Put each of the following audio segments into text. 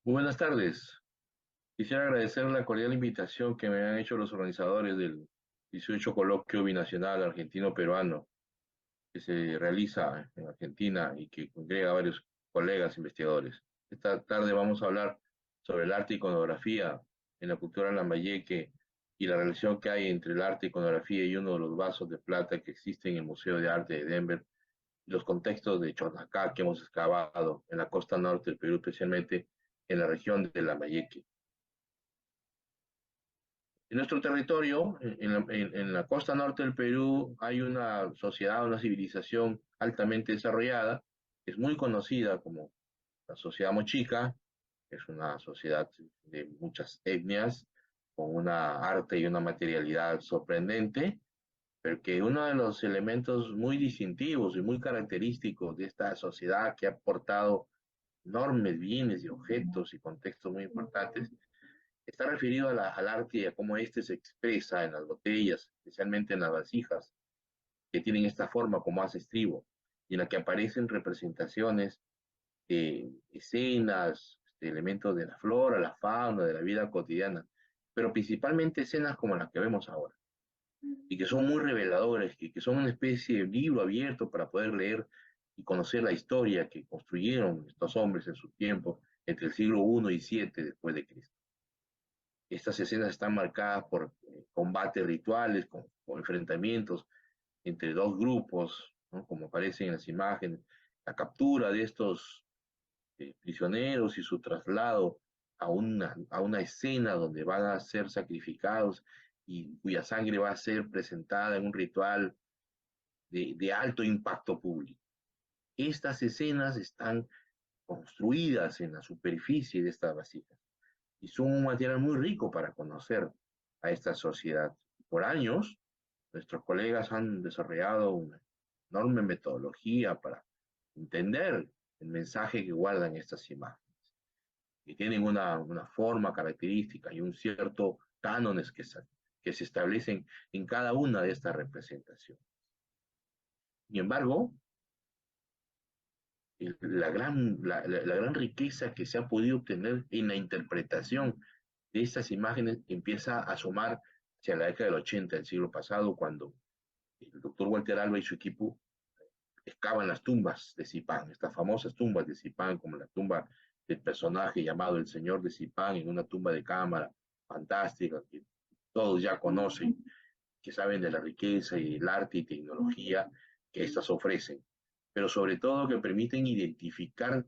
Muy buenas tardes. Quisiera agradecer la cordial invitación que me han hecho los organizadores del 18 Coloquio Binacional Argentino-Peruano que se realiza en Argentina y que congrega a varios colegas investigadores. Esta tarde vamos a hablar sobre el arte y iconografía en la cultura lambayeque y la relación que hay entre el arte, iconografía y uno de los vasos de plata que existe en el Museo de Arte de Denver y los contextos de Chonacá que hemos excavado en la costa norte del Perú, especialmente en la región de Lambayeque. En nuestro territorio, en la costa norte del Perú, hay una sociedad, una civilización altamente desarrollada, que es muy conocida como la sociedad mochica. Es una sociedad de muchas etnias, con una arte y una materialidad sorprendente, pero que uno de los elementos muy distintivos y muy característicos de esta sociedad que ha aportado enormes bienes y objetos y contextos muy importantes está referido a al arte y a cómo éste se expresa en las botellas, especialmente en las vasijas, que tienen esta forma como hace estribo, y en la que aparecen representaciones de escenas, de elementos de la flora, la fauna, de la vida cotidiana, pero principalmente escenas como las que vemos ahora, y que son muy reveladores, que son una especie de libro abierto para poder leer y conocer la historia que construyeron estos hombres en su tiempo, entre el siglo I y VII después de Cristo. Estas escenas están marcadas por combates rituales, con enfrentamientos entre dos grupos, ¿no? Como aparecen en las imágenes, la captura de estos prisioneros y su traslado a una escena donde van a ser sacrificados y cuya sangre va a ser presentada en un ritual de alto impacto público. Estas escenas están construidas en la superficie de estas vasijas y son un material muy rico para conocer a esta sociedad. Por años, nuestros colegas han desarrollado una enorme metodología para entender el mensaje que guardan estas imágenes, que tienen una forma característica y un cierto cánones que se establecen en cada una de estas representaciones. Sin embargo, la gran riqueza que se ha podido obtener en la interpretación de estas imágenes empieza a asomar hacia la década del 80 del siglo pasado, cuando el doctor Walter Alba y su equipo excavan las tumbas de Zipán, estas famosas tumbas de Zipán, como la tumba del personaje llamado el Señor de Zipán, en una tumba de cámara fantástica que todos ya conocen, que saben de la riqueza y el arte y tecnología que éstas ofrecen, pero sobre todo que permiten identificar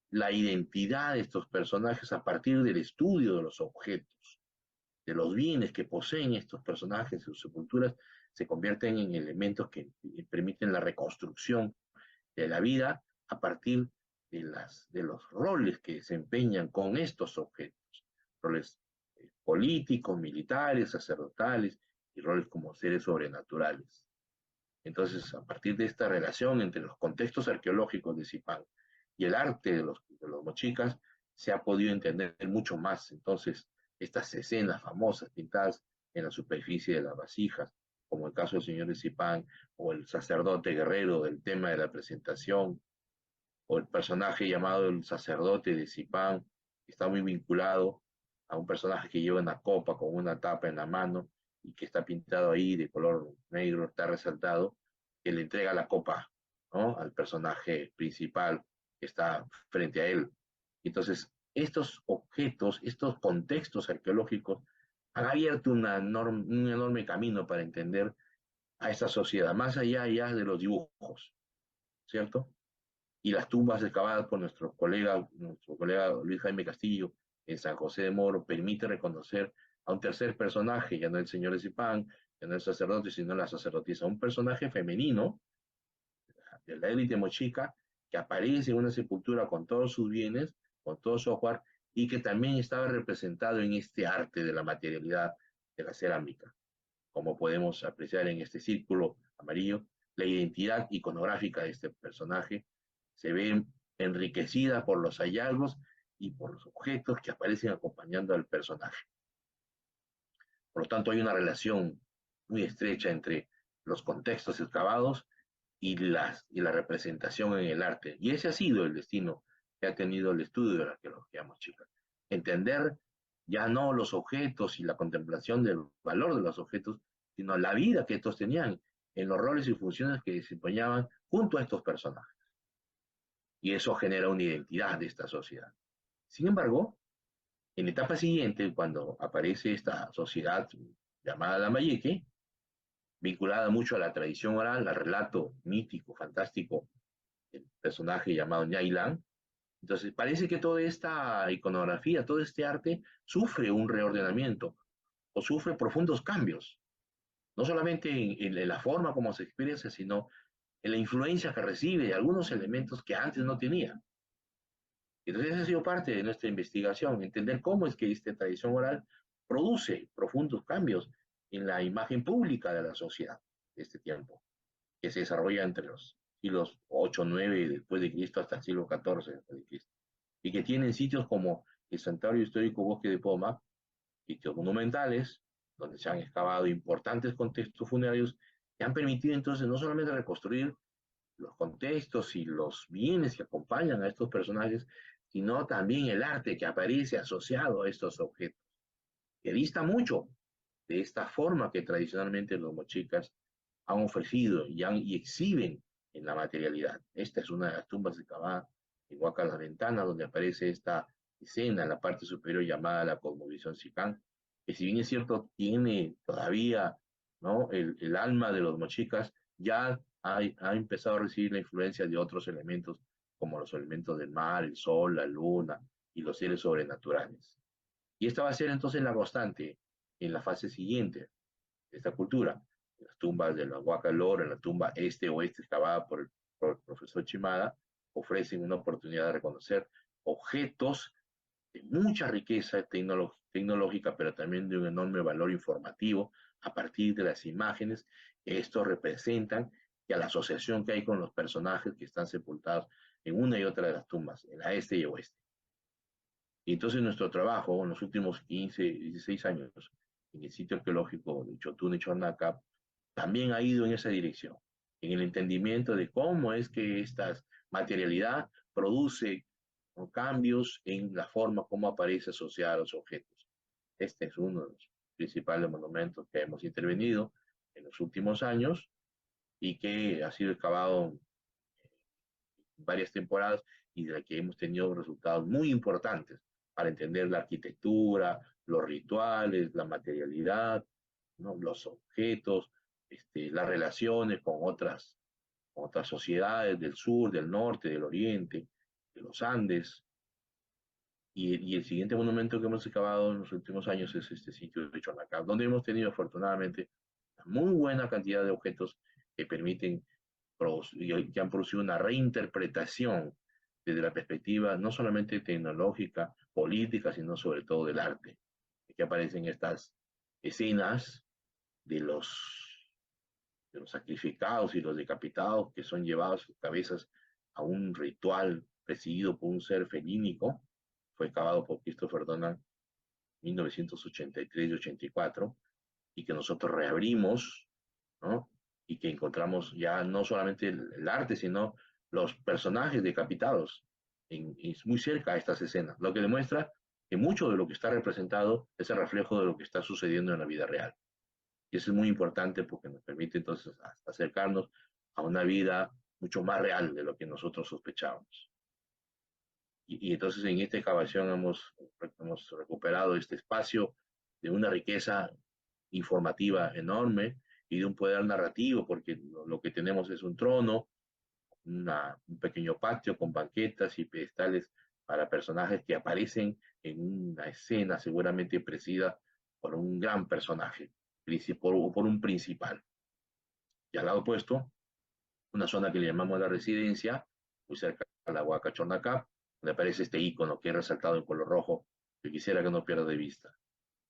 la identidad de estos personajes a partir del estudio de los objetos, de los bienes que poseen estos personajes, sus sepulturas, se convierten en elementos que permiten la reconstrucción de la vida a partir de los roles que desempeñan con estos objetos, roles políticos, militares, sacerdotales y roles como seres sobrenaturales. Entonces, a partir de esta relación entre los contextos arqueológicos de Zipán y el arte de los mochicas, se ha podido entender mucho más. Entonces, estas escenas famosas pintadas en la superficie de las vasijas, como el caso del señor de Zipán, o el sacerdote guerrero del tema de la presentación, o el personaje llamado el sacerdote de Zipán, que está muy vinculado a un personaje que lleva una copa con una tapa en la mano y que está pintado ahí de color negro, está resaltado, que le entrega la copa, ¿no?, al personaje principal que está frente a él. Entonces, estos objetos, estos contextos arqueológicos han abierto un enorme camino para entender a esta sociedad, más allá ya de los dibujos, ¿cierto? Y las tumbas excavadas por nuestro colega Luis Jaime Castillo en San José de Moro permite reconocer a un tercer personaje, ya no el señor de Zipán, ya no el sacerdote, sino la sacerdotisa, un personaje femenino de la élite mochica que aparece en una sepultura con todos sus bienes, con todo su ajuar, y que también estaba representado en este arte de la materialidad de la cerámica, como podemos apreciar en este círculo amarillo. La identidad iconográfica de este personaje se ve enriquecida por los hallazgos y por los objetos que aparecen acompañando al personaje. Por lo tanto, hay una relación muy estrecha entre los contextos excavados y la representación en el arte. Y ese ha sido el destino que ha tenido el estudio de la arqueología mochica. Entender ya no los objetos y la contemplación del valor de los objetos, sino la vida que estos tenían en los roles y funciones que desempeñaban junto a estos personajes. Y eso genera una identidad de esta sociedad. Sin embargo, en la etapa siguiente, cuando aparece esta sociedad llamada Lambayeque, vinculada mucho a la tradición oral, al relato mítico, fantástico, del personaje llamado Ñailán, entonces parece que toda esta iconografía, todo este arte, sufre un reordenamiento o sufre profundos cambios, no solamente en la forma como se expresa, sino en la influencia que recibe de algunos elementos que antes no tenía. Entonces, esa ha sido parte de nuestra investigación, entender cómo es que esta tradición oral produce profundos cambios en la imagen pública de la sociedad de este tiempo, que se desarrolla entre los siglos 8, 9 después de Cristo hasta el siglo XIV después de Cristo, y que tienen sitios como el Santuario Histórico Bosque de Poma, sitios monumentales, donde se han excavado importantes contextos funerarios, que han permitido entonces no solamente reconstruir los contextos y los bienes que acompañan a estos personajes, sino también el arte que aparece asociado a estos objetos, que dista mucho de esta forma que tradicionalmente los mochicas han ofrecido y exhiben en la materialidad. Esta es una de las tumbas de Cabá, en Huaca la Ventana, donde aparece esta escena en la parte superior llamada la Cosmovisión Sicán, que si bien es cierto, tiene todavía, ¿no?, el alma de los mochicas, ya ha empezado a recibir la influencia de otros elementos, como los elementos del mar, el sol, la luna y los seres sobrenaturales. Y esta va a ser entonces la constante en la fase siguiente de esta cultura. Las tumbas de la Huaca Lora, en la tumba este-oeste excavada por el profesor Chimada, ofrecen una oportunidad de reconocer objetos de mucha riqueza tecnológica, pero también de un enorme valor informativo a partir de las imágenes que estos representan y a la asociación que hay con los personajes que están sepultados en una y otra de las tumbas, en la este y oeste. Y entonces nuestro trabajo en los últimos 15, 16 años en el sitio arqueológico de Chotún y Chornacap también ha ido en esa dirección, en el entendimiento de cómo es que esta materialidad produce, ¿no?, cambios en la forma como aparece asociada a los objetos. Este es uno de los principales monumentos que hemos intervenido en los últimos años y que ha sido excavado varias temporadas y de la que hemos tenido resultados muy importantes para entender la arquitectura, los rituales, la materialidad, ¿no?, los objetos, las relaciones con otras sociedades del sur, del norte, del oriente, de los Andes. Y el siguiente monumento que hemos excavado en los últimos años es este sitio de Chonacab, donde hemos tenido afortunadamente una muy buena cantidad de objetos que permiten que han producido una reinterpretación desde la perspectiva no solamente tecnológica, política, sino sobre todo del arte. Que aparecen estas escenas de de los sacrificados y los decapitados que son llevados sus cabezas a un ritual presidido por un ser felínico. Fue cavado por Christopher Donald en 1983 y 84, y que nosotros reabrimos, ¿no?, y que encontramos ya no solamente el arte, sino los personajes decapitados es muy cerca a estas escenas, lo que demuestra que mucho de lo que está representado es el reflejo de lo que está sucediendo en la vida real. Y eso es muy importante porque nos permite entonces acercarnos a una vida mucho más real de lo que nosotros sospechábamos. Y entonces en esta excavación hemos recuperado este espacio de una riqueza informativa enorme y de un poder narrativo, porque lo que tenemos es un trono, un pequeño patio con banquetas y pedestales para personajes que aparecen en una escena seguramente precedida por un gran personaje, por un principal. Y al lado opuesto, una zona que le llamamos la residencia, muy cerca a la Huaca Chornacá, donde aparece este icono que he resaltado en color rojo, que quisiera que no pierda de vista,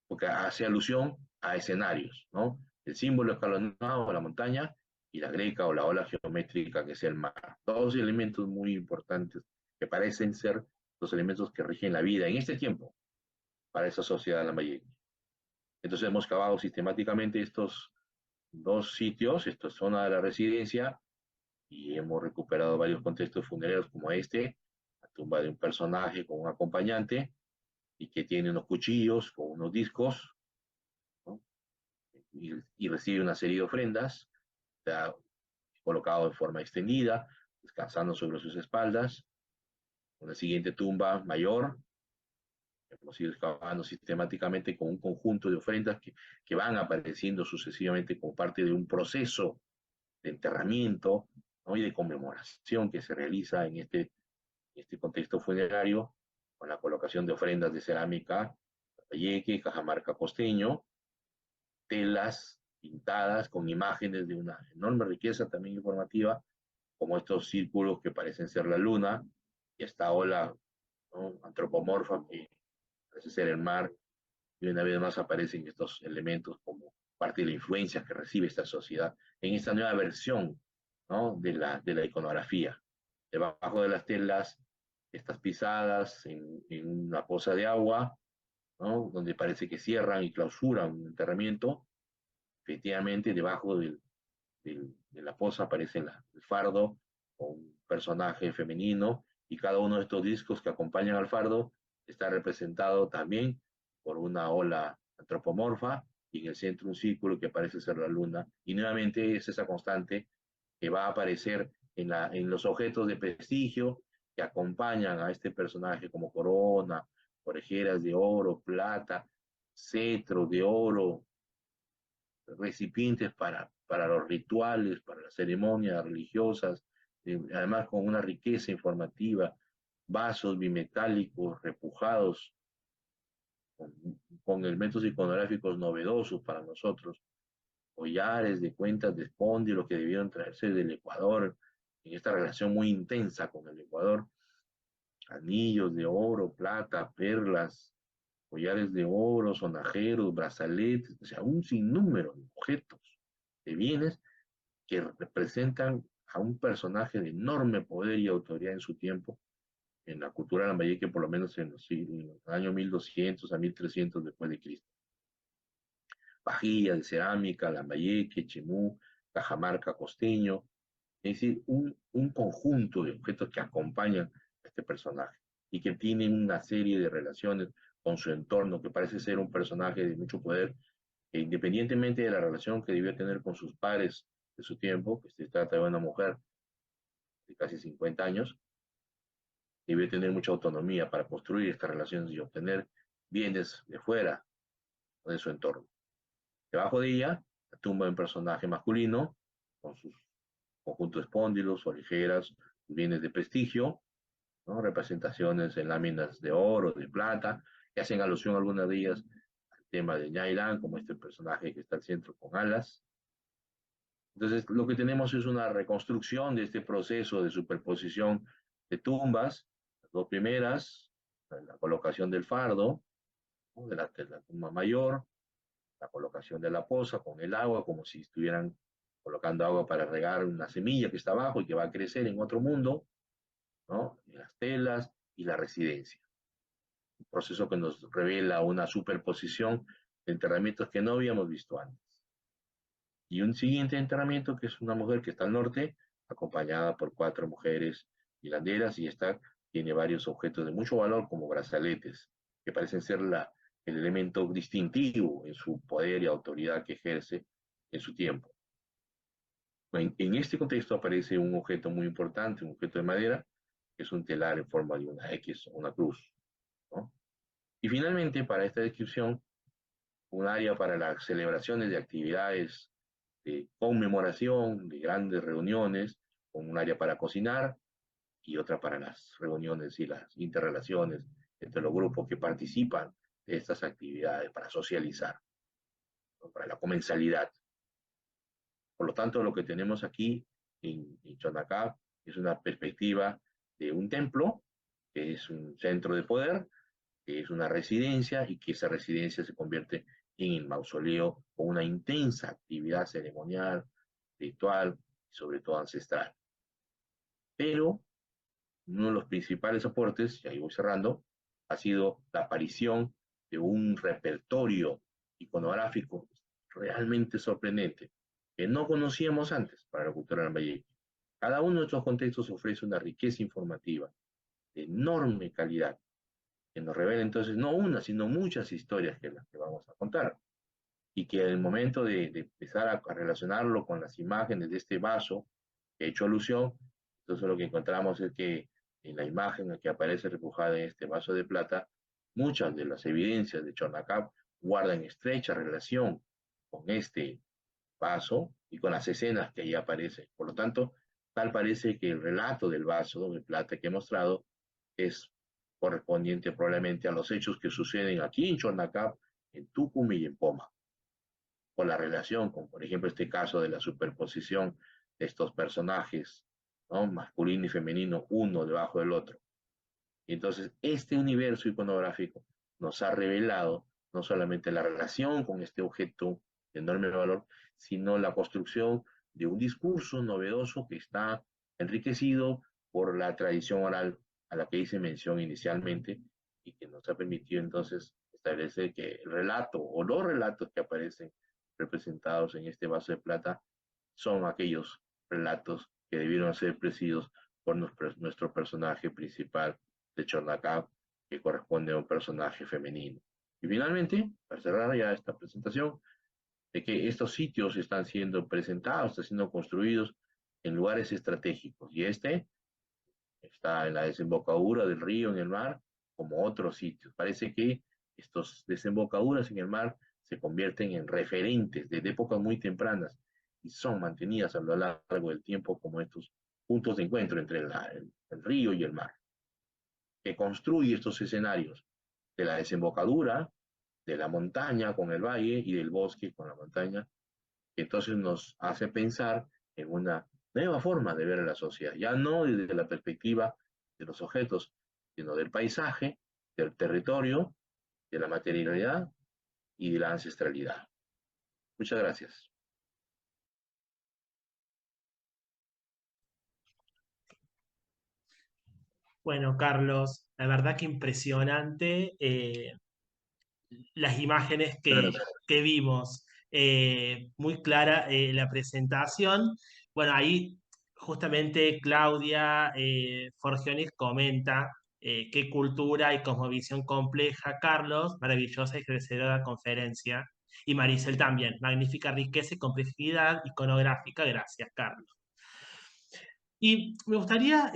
porque hace alusión a escenarios, ¿no? El símbolo escalonado, la montaña, y la greca o la ola geométrica que es el mar. Dos elementos muy importantes que parecen ser los elementos que rigen la vida en este tiempo para esa sociedad lambayeque. Entonces hemos cavado sistemáticamente estos dos sitios, esta zona de la residencia, y hemos recuperado varios contextos funerarios como este, tumba de un personaje con un acompañante y que tiene unos cuchillos con unos discos, ¿no? Y recibe una serie de ofrendas, está colocado de forma extendida, descansando sobre sus espaldas. Una siguiente tumba mayor, hemos ido excavando sistemáticamente con un conjunto de ofrendas que van apareciendo sucesivamente como parte de un proceso de enterramiento, ¿no? Y de conmemoración que se realiza en este contexto funerario, con la colocación de ofrendas de cerámica, Lambayeque, Cajamarca costeño, telas pintadas con imágenes de una enorme riqueza también informativa, como estos círculos que parecen ser la luna, y esta ola, ¿no?, antropomorfa que parece ser el mar, y una vez más aparecen estos elementos como parte de la influencia que recibe esta sociedad en esta nueva versión, ¿no?, de la iconografía. Debajo de las telas, estas pisadas en una poza de agua, ¿no?, donde parece que cierran y clausuran un enterramiento. Efectivamente, debajo de la poza aparece el fardo con un personaje femenino, y cada uno de estos discos que acompañan al fardo está representado también por una ola antropomorfa, y en el centro un círculo que parece ser la luna, y nuevamente es esa constante que va a aparecer en los objetos de prestigio que acompañan a este personaje, como corona, orejeras de oro, plata, cetro de oro, recipientes para los rituales, para las ceremonias religiosas, además con una riqueza informativa, vasos bimetálicos repujados con, con elementos iconográficos novedosos para nosotros, collares de cuentas de espóndilo que debieron traerse del Ecuador, en esta relación muy intensa con el Ecuador, anillos de oro, plata, perlas, collares de oro, sonajeros, brazaletes, o sea, un sinnúmero de objetos, de bienes que representan a un personaje de enorme poder y autoridad en su tiempo, en la cultura lambayeque, por lo menos en los años 1200 a 1300 después de Cristo. Vajilla de cerámica, lambayeque, chemú, cajamarca costeño, es decir, un conjunto de objetos que acompañan a este personaje y que tienen una serie de relaciones con su entorno, que parece ser un personaje de mucho poder, que independientemente de la relación que debió tener con sus padres de su tiempo, que se trata de una mujer de casi 50 años, debió tener mucha autonomía para construir estas relaciones y obtener bienes de fuera de su entorno. Debajo de ella, la tumba de un personaje masculino, con sus conjuntos espóndilos, orejeras, bienes de prestigio, ¿no?, representaciones en láminas de oro, de plata, que hacen alusión a algunas de ellas al tema de Ñailán, como este personaje que está al centro con alas. Entonces, lo que tenemos es una reconstrucción de este proceso de superposición de tumbas, las dos primeras, la colocación del fardo, ¿no?, de la tumba mayor, la colocación de la poza con el agua, como si estuvieran colocando agua para regar una semilla que está abajo y que va a crecer en otro mundo, ¿no?, las telas y la residencia. Un proceso que nos revela una superposición de enterramientos que no habíamos visto antes. Y un siguiente enterramiento que es una mujer que está al norte, acompañada por 4 mujeres hilanderas, y esta tiene varios objetos de mucho valor como brazaletes, que parecen ser el elemento distintivo en su poder y autoridad que ejerce en su tiempo. En este contexto aparece un objeto muy importante, un objeto de madera, que es un telar en forma de una X o una cruz, ¿no? Y finalmente, para esta descripción, un área para las celebraciones de actividades de conmemoración, de grandes reuniones, con un área para cocinar y otra para las reuniones y las interrelaciones entre los grupos que participan de estas actividades, para socializar, ¿no?, para la comensalidad. Por lo tanto, lo que tenemos aquí en Chonacá es una perspectiva de un templo, que es un centro de poder, que es una residencia, y que esa residencia se convierte en el mausoleo con una intensa actividad ceremonial, ritual y sobre todo ancestral. Pero uno de los principales aportes, y ahí voy cerrando, ha sido la aparición de un repertorio iconográfico realmente sorprendente, que no conocíamos antes para la cultura lambayeque. Cada uno de estos contextos ofrece una riqueza informativa de enorme calidad, que nos revela entonces no una, sino muchas historias que las que vamos a contar. Y que el momento de empezar a relacionarlo con las imágenes de este vaso que he hecho alusión, entonces lo que encontramos es que en la imagen que aparece reflejada en este vaso de plata, muchas de las evidencias de Chornacab guardan estrecha relación con este vaso y con las escenas que ahí aparecen. Por lo tanto, tal parece que el relato del vaso de plata que he mostrado es correspondiente probablemente a los hechos que suceden aquí en Chornacab, en Tucumán y en Poma, por la relación con, por ejemplo, este caso de la superposición de estos personajes, ¿no? Masculino y femenino, uno debajo del otro. Y entonces, este universo iconográfico nos ha revelado no solamente la relación con este objeto de enorme valor, sino la construcción de un discurso novedoso que está enriquecido por la tradición oral a la que hice mención inicialmente y que nos ha permitido entonces establecer que el relato o los relatos que aparecen representados en este vaso de plata son aquellos relatos que debieron ser presididos por nuestro personaje principal de Chornacab, que corresponde a un personaje femenino. Y finalmente, para cerrar ya esta presentación, de que estos sitios están siendo presentados, están siendo construidos en lugares estratégicos. Y este está en la desembocadura del río en el mar, como otros sitios. Parece que estas desembocaduras en el mar se convierten en referentes desde épocas muy tempranas y son mantenidas a lo largo del tiempo como estos puntos de encuentro entre el río y el mar, que construye estos escenarios de la desembocadura, de la montaña con el valle y del bosque con la montaña, que entonces nos hace pensar en una nueva forma de ver a la sociedad, ya no desde la perspectiva de los objetos, sino del paisaje, del territorio, de la materialidad y de la ancestralidad. Muchas gracias. Bueno, Carlos, la verdad que impresionante las imágenes que vimos. Muy clara la presentación. Bueno, ahí justamente Claudia Forgionis comenta qué cultura y cosmovisión compleja, Carlos, maravillosa y crecedora conferencia. Y Maricel también, magnífica riqueza y complejidad iconográfica. Gracias, Carlos. Y me gustaría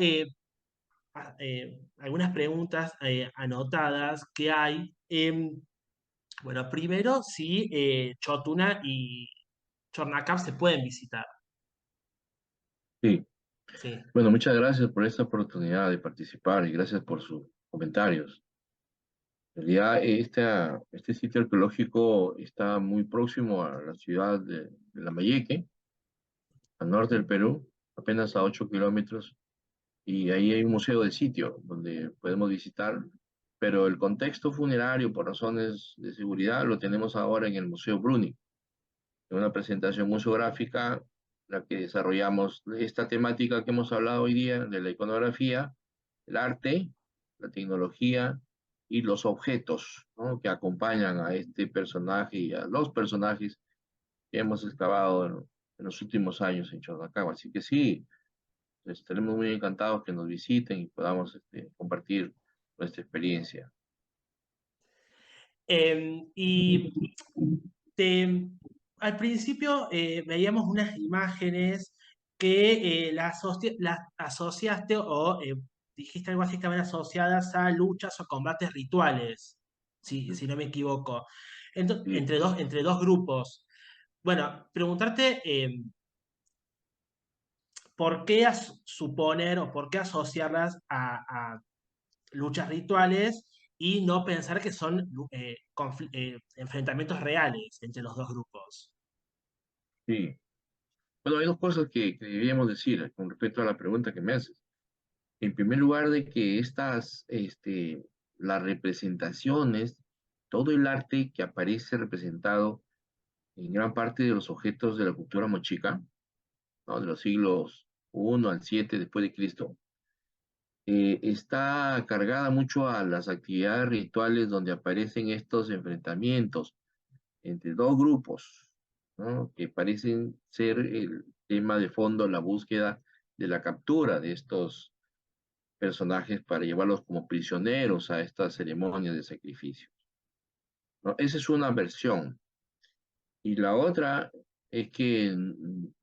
algunas preguntas anotadas que hay. Bueno, primero, si Chotuna y Chornacab se pueden visitar. Sí, Sí. bueno, muchas gracias por esta oportunidad de participar y gracias por sus comentarios. En realidad, este sitio arqueológico está muy próximo a la ciudad de Lambayeque, al norte del Perú, apenas a 8 kilómetros, y ahí hay un museo de sitio donde podemos visitar, pero el contexto funerario por razones de seguridad lo tenemos ahora en el Museo Bruni, en una presentación museográfica en la que desarrollamos esta temática que hemos hablado hoy día de la iconografía, el arte, la tecnología y los objetos, ¿no?, que acompañan a este personaje y a los personajes que hemos excavado en los últimos años en Chodacagua. Así que sí, estaremos muy encantados que nos visiten y podamos compartir nuestra experiencia. Y te- al principio veíamos unas imágenes que las asociaste o dijiste algo así que estaban asociadas a luchas o combates rituales, si no me equivoco, Sí, entre dos grupos. Bueno, preguntarte por qué suponer o por qué asociarlas a luchas rituales y no pensar que son enfrentamientos reales entre los dos grupos. sí. Bueno, hay dos cosas que deberíamos decir con respecto a la pregunta que me haces. En primer lugar, de que las representaciones, todo el arte que aparece representado en gran parte de los objetos de la cultura mochica, ¿no?, de los siglos I al VII después de Cristo, está cargada mucho a las actividades rituales donde aparecen estos enfrentamientos entre dos grupos, ¿no?, que parecen ser el tema de fondo, la búsqueda de la captura de estos personajes para llevarlos como prisioneros a estas ceremonias de sacrificio, ¿no? Esa es una versión. Y la otra es que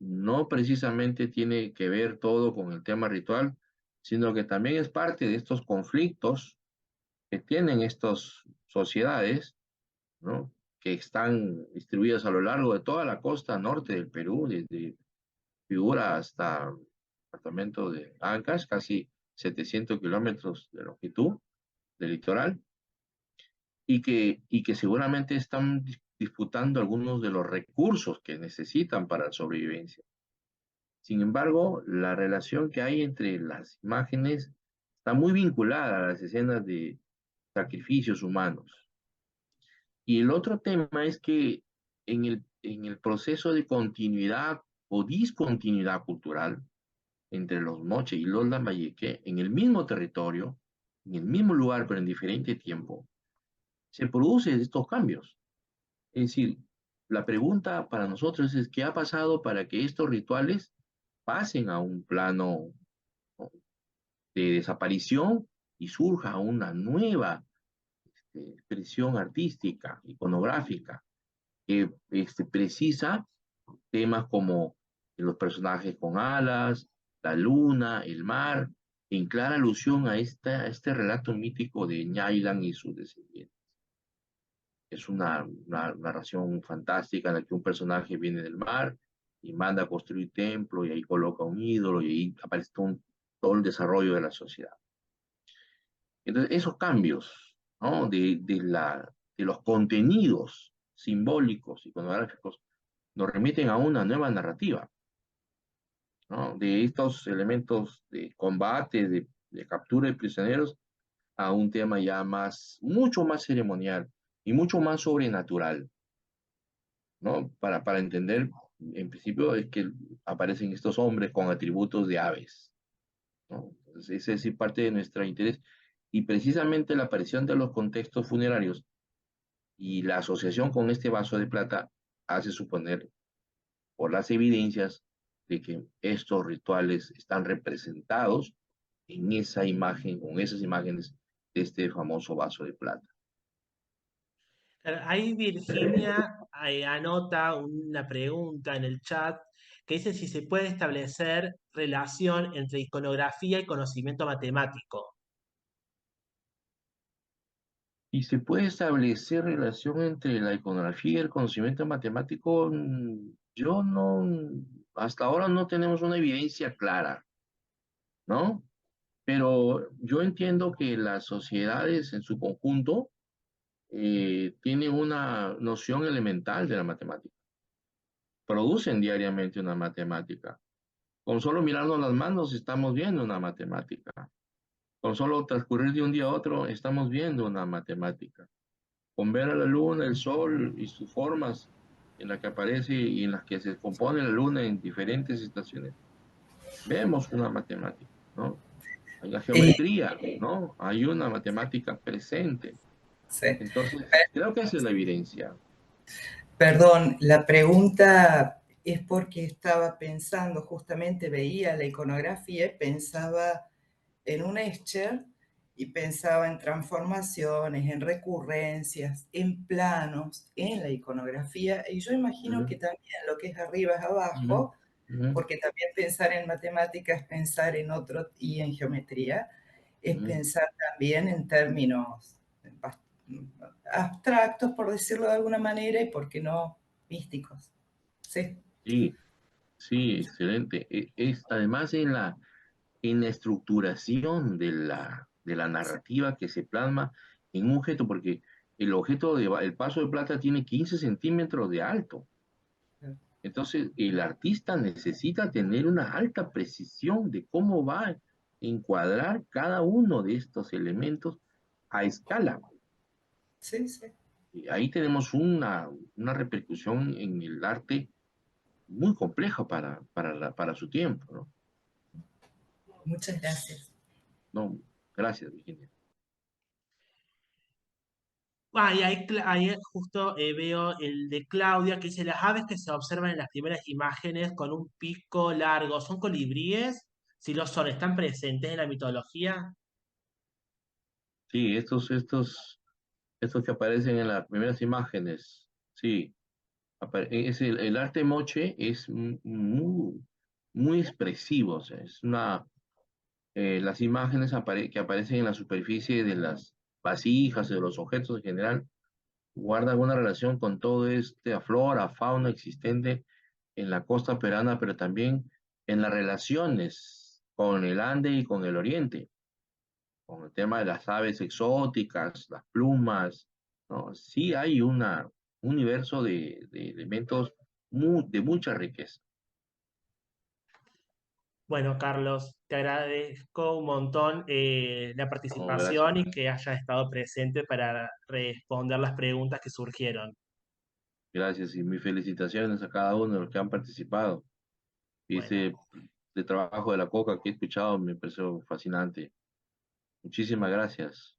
no precisamente tiene que ver todo con el tema ritual, sino que también es parte de estos conflictos que tienen estas sociedades, ¿no? Que están distribuidas a lo largo de toda la costa norte del Perú, desde Piura hasta el departamento de Ancash, casi 700 kilómetros de longitud del litoral, y que seguramente están disputando algunos de los recursos que necesitan para la sobrevivencia. Sin embargo, la relación que hay entre las imágenes está muy vinculada a las escenas de sacrificios humanos. Y el otro tema es que en el proceso de continuidad o discontinuidad cultural entre los Moche y los Lambayeque, en el mismo territorio, en el mismo lugar, pero en diferente tiempo, se producen estos cambios. Es decir, la pregunta para nosotros es qué ha pasado para que estos rituales pasen a un plano, ¿no?, de desaparición y surja una nueva expresión artística, iconográfica, que precisa temas como los personajes con alas, la luna, el mar, en clara alusión a este relato mítico de Ñaylan y sus descendientes. Es una narración fantástica en la que un personaje viene del mar y manda a construir templo y ahí coloca un ídolo y ahí aparece todo el desarrollo de la sociedad. Entonces, esos cambios, ¿no?, de los contenidos simbólicos, iconográficos, nos remiten a una nueva narrativa, ¿no?, de estos elementos de combate, de captura de prisioneros, a un tema ya más, mucho más ceremonial y mucho más sobrenatural, ¿no? Para entender, en principio, es que aparecen estos hombres con atributos de aves, ¿no? Entonces, ese es sí parte de nuestro interés. Y precisamente la aparición de los contextos funerarios y la asociación con este vaso de plata hace suponer, por las evidencias, de que estos rituales están representados en esa imagen, con esas imágenes de este famoso vaso de plata. Ahí Virginia anota una pregunta en el chat que dice si se puede establecer relación entre iconografía y conocimiento matemático. ¿Y se puede establecer relación entre la iconografía y el conocimiento matemático? Yo no, hasta ahora no tenemos una evidencia clara, ¿no? Pero yo entiendo que las sociedades en su conjunto tienen una noción elemental de la matemática, producen diariamente una matemática. Con solo mirarnos las manos estamos viendo una matemática. Con solo transcurrir de un día a otro estamos viendo una matemática. Con ver a la luna, el sol y sus formas en las que aparece y en las que se compone la luna en diferentes estaciones, vemos una matemática, ¿no? Hay la Y geometría, ¿no? Hay una matemática presente. sí. Entonces, creo que esa es la evidencia. Perdón, la pregunta es porque estaba pensando, justamente veía la iconografía y pensaba en un Escher y pensaba en transformaciones, en recurrencias, en planos, en la iconografía. Y yo imagino Ujú, que también lo que es arriba es ujú, abajo, ujú, porque también pensar en matemáticas es pensar en otro, y en geometría, es ujú. pensar también en términos abstractos, por decirlo de alguna manera, y por qué no místicos. Sí, Sí, sí, excelente. Además en la estructuración de la narrativa que se plasma en un objeto, porque el objeto el paso de plata tiene 15 centímetros de alto. Entonces, el artista necesita tener una alta precisión de cómo va a encuadrar cada uno de estos elementos a escala. sí, sí. Y ahí tenemos una repercusión en el arte muy compleja para su tiempo, ¿no? Muchas gracias. No, gracias, Virginia. Y ahí justo veo el de Claudia que dice las aves que se observan en las primeras imágenes con un pico largo, ¿son colibríes? Si lo son, ¿están presentes en la mitología? Sí, estos que aparecen en las primeras imágenes, sí. Es el arte moche es muy, muy expresivo, o sea, las imágenes que aparecen en la superficie de las vasijas, de los objetos en general, guardan una relación con todo este flora, fauna existente en la costa peruana, pero también en las relaciones con el Ande y con el Oriente, con el tema de las aves exóticas, las plumas, ¿no? Sí hay un universo de elementos de mucha riqueza. Bueno, Carlos, te agradezco un montón la No, gracias, participación y que hayas estado presente para responder las preguntas que surgieron. gracias y mis felicitaciones a cada uno de los que han participado. Y Bueno. ese de trabajo de la coca que he escuchado me pareció fascinante. Muchísimas gracias.